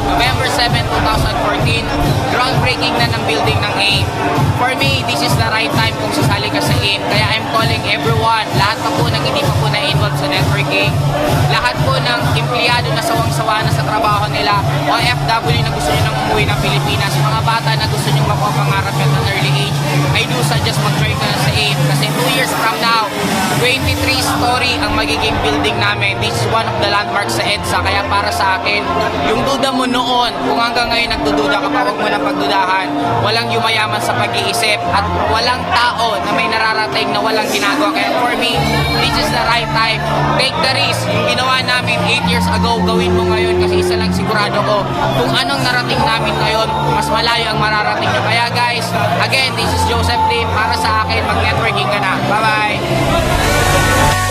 November 7, 2014, groundbreaking na ng building ng AIM. For me, this is the right time kung sasali ka sa AIM. Kaya I'm calling everyone, lahat pa po ng hindi pa po na-involve sa networking, lahat po ng empleyado na sawang-sawa na sa trabaho nila, OFW na gusto nyo nang umuwi ng Pilipinas, mga bata na gusto nyo mapapangarap at an early age, I do suggest mag-try ka na sa AIM. Kasi 2 years from now, 23-story ang magiging building namin. This is one of the landmarks sa EDSA. Kaya para sa akin, yung duda mo noon, kung hanggang ngayon nagdududa ka pa, huwag mo nang pagdudahan. Walang yumayaman sa pag-iisip at walang tao na may nararating na walang ginagawa. Kaya for me, this is the right time. Take the risk. Yung ginawa namin 8 years ago, gawin mo ngayon kasi isa lang sigurado ko, kung anong narating namin ngayon, mas malayo ang mararating nyo. Kaya guys, again, this is Joseph Lim. Para sa akin, mag-networking ka na. Bye-bye!